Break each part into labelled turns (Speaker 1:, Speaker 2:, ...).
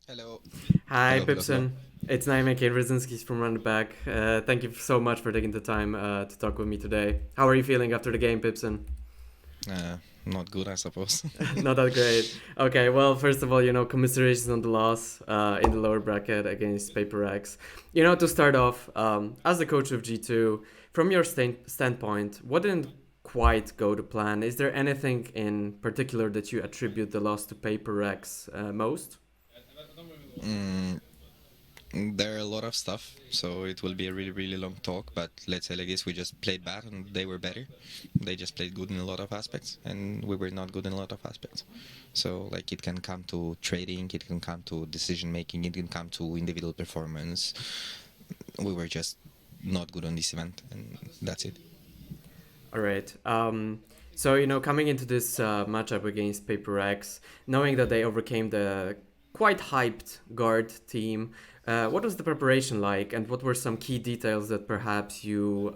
Speaker 1: Hello.
Speaker 2: Hi,
Speaker 1: Hello.
Speaker 2: pipsoN. It's Enkay Rzyński from Run It Back. Thank you so much for taking the time to talk with me today. How are you feeling after the game, pipsoN?
Speaker 1: Not good, I suppose.
Speaker 2: Not that great. Okay, well, first of all, commiserations on the loss in the lower bracket against Paper X. To start off, as the coach of G2, from your standpoint, what didn't quite go to plan? Is there anything in particular that you attribute the loss to Paper X most?
Speaker 1: Mm, there are a lot of stuff, so it will be a really, really long talk. But let's say like this: we just played bad, and they were better. They just played good in a lot of aspects, and we were not good in a lot of aspects. So like it can come to trading, it can come to decision making, it can come to individual performance. We were just not good on this event, and that's it.
Speaker 2: All right. So, coming into this matchup against Paper X, knowing that they overcame the quite hyped guard team, what was the preparation like, and what were some key details that perhaps you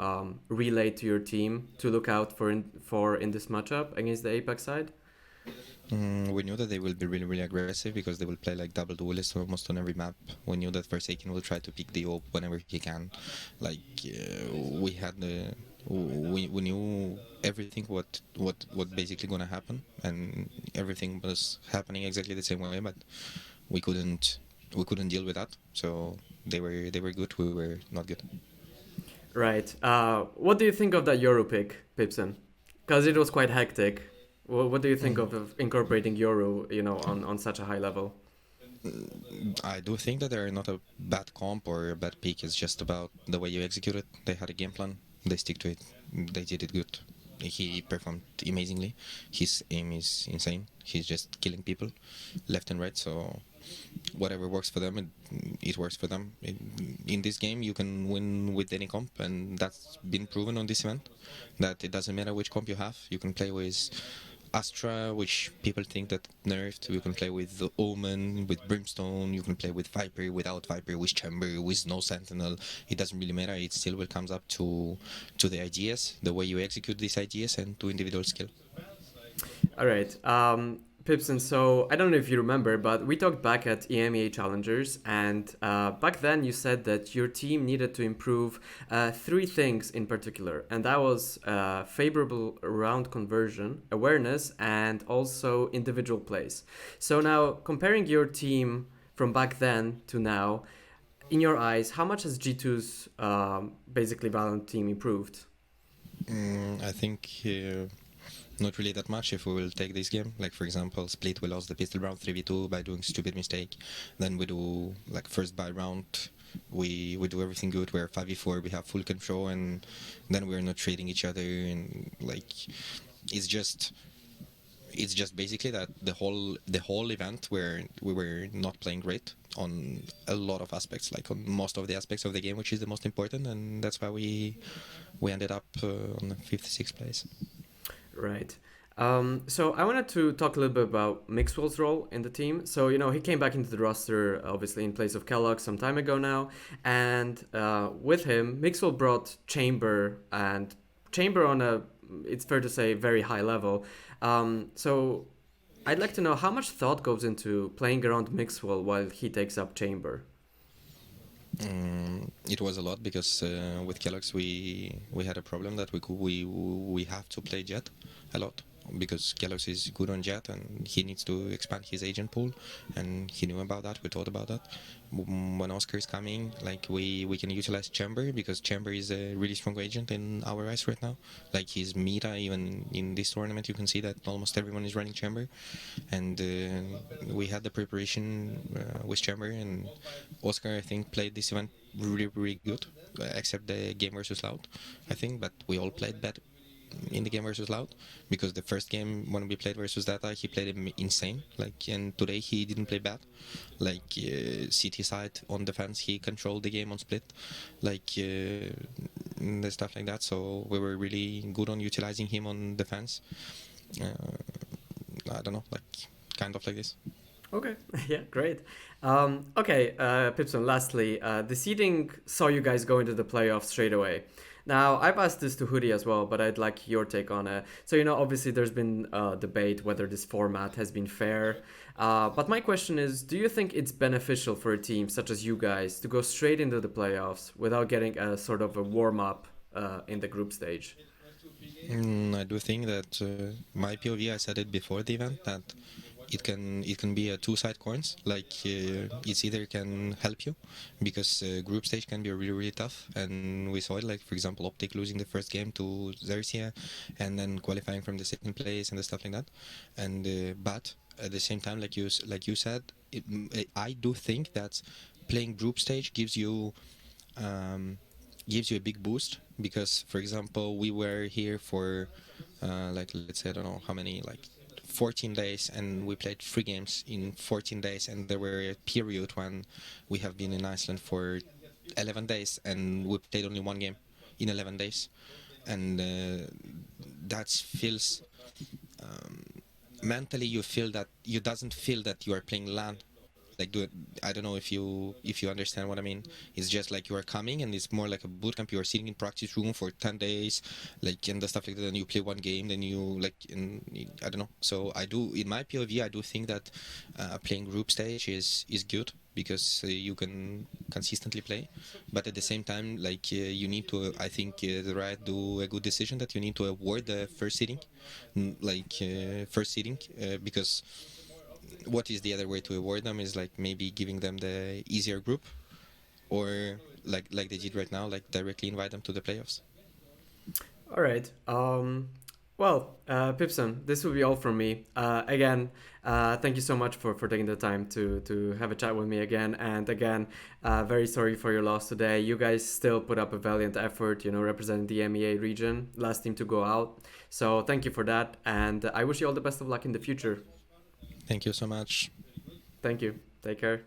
Speaker 2: relayed to your team to look out for in this matchup against the Apex side?
Speaker 1: We knew that they will be really, really aggressive because they will play like double duelist almost on every map. We knew that Forsaken will try to pick the op whenever he can. Like we had the we knew everything what basically gonna happen, and everything was happening exactly the same way, but we couldn't we couldn't deal with that. So they were good. We were not good.
Speaker 2: Right. What do you think of that Euro pick, pipsoN? Because it was quite hectic. What do you think of incorporating Euro, on such a high level?
Speaker 1: I do think that they're not a bad comp or a bad pick. It's just about the way you execute it. They had a game plan. They stick to it. They did it good. He performed amazingly. His aim is insane. He's just killing people left and right. So whatever works for them, it works for them. In this game, you can win with any comp, and that's been proven on this event. That it doesn't matter which comp you have. You can play with Astra, which people think that nerfed. You can play with the Omen, with Brimstone. You can play with Viper, without Viper, with Chamber, with no Sentinel. It doesn't really matter. It still will comes up to the ideas, the way you execute these ideas, and to individual skill.
Speaker 2: All right. pipsoN, so I don't know if you remember, but we talked back at EMEA Challengers, and back then you said that your team needed to improve three things in particular, and that was favorable round conversion, awareness, and also individual plays. So now, comparing your team from back then to now, in your eyes, how much has G2's basically Valorant team improved?
Speaker 1: I think not really that much if we will take this game. Like for example, Split we lost the pistol round 3v2 by doing stupid mistake. Then we do like first buy round. We do everything good. We're 5v4. We have full control, and then we're not trading each other. And like it's just it's just basically that the whole event where we were not playing great on a lot of aspects, like on most of the aspects of the game, which is the most important, and that's why we ended up on the fifth, sixth place.
Speaker 2: Right. So I wanted to talk a little bit about Mixwell's role in the team. So he came back into the roster obviously in place of Kellogg some time ago now, and with him, Mixwell brought Chamber and Chamber on a, it's fair to say, very high level. So I'd like to know how much thought goes into playing around Mixwell while he takes up Chamber.
Speaker 1: It was a lot because with Kellogg's we had a problem that we have to play Jet a lot because Kellogg's is good on Jet and he needs to expand his agent pool, and he knew about that. We thought about that. When Oscar is coming, like we can utilize Chamber because Chamber is a really strong agent in our eyes right now. Like his meta, even in this tournament, you can see that almost everyone is running Chamber, and we had the preparation with Chamber, and Oscar I think played this event really really good, except the game versus Loud I think, but we all played bad in the game versus Loud because the first game when we played versus Data he played him insane, like, and today he didn't play bad. Like CT side on defense he controlled the game on split, like the stuff like that, so we were really good on utilizing him on defense. uh, I don't know, like kind of like this.
Speaker 2: Okay, yeah, great. Okay, pipsoN, lastly, the seeding saw you guys go into the playoffs straight away. Now, I've asked this to Hoodie as well, but I'd like your take on it. So, obviously there's been a debate whether this format has been fair. But my question is, do you think it's beneficial for a team such as you guys to go straight into the playoffs without getting a sort of a warm up in the group stage?
Speaker 1: I do think that my POV, I said it before the event, that it can be a two-side coins. Like it's either can help you because group stage can be really tough, and we saw it. Like for example, Optic losing the first game to Xerxia, and then qualifying from the second place and the stuff like that. And but at the same time, like you said, I do think that playing group stage um, gives you a big boost because, for example, we were here for like let's say I don't know how many, like 14 days, and we played 3 games in 14 days, and there were a period when we have been in Iceland for 11 days and we played only 1 game in 11 days, and that feels mentally you feel that you doesn't feel that you are playing LAN. Like I don't know if you understand what I mean. It's just like you are coming and it's more like a boot camp. You are sitting in practice room for 10 days, like, and the stuff like that, and you play 1 game, then you like I don't know. So I do, in my POV, I do think that playing group stage is good because you can consistently play, but at the same time, like you need to, I think the Riot do a good decision that you need to award the first seeding, first seeding, because what is the other way to award them is like maybe giving them the easier group, or like they did right now, like directly invite them to the playoffs.
Speaker 2: All right. Well, pipsoN, this will be all from me. Again, thank you so much for taking the time to have a chat with me again. And again, very sorry for your loss today. You guys still put up a valiant effort, representing the MEA region, last team to go out. So thank you for that. And I wish you all the best of luck in the future.
Speaker 1: Thank you so much.
Speaker 2: Thank you. Take care.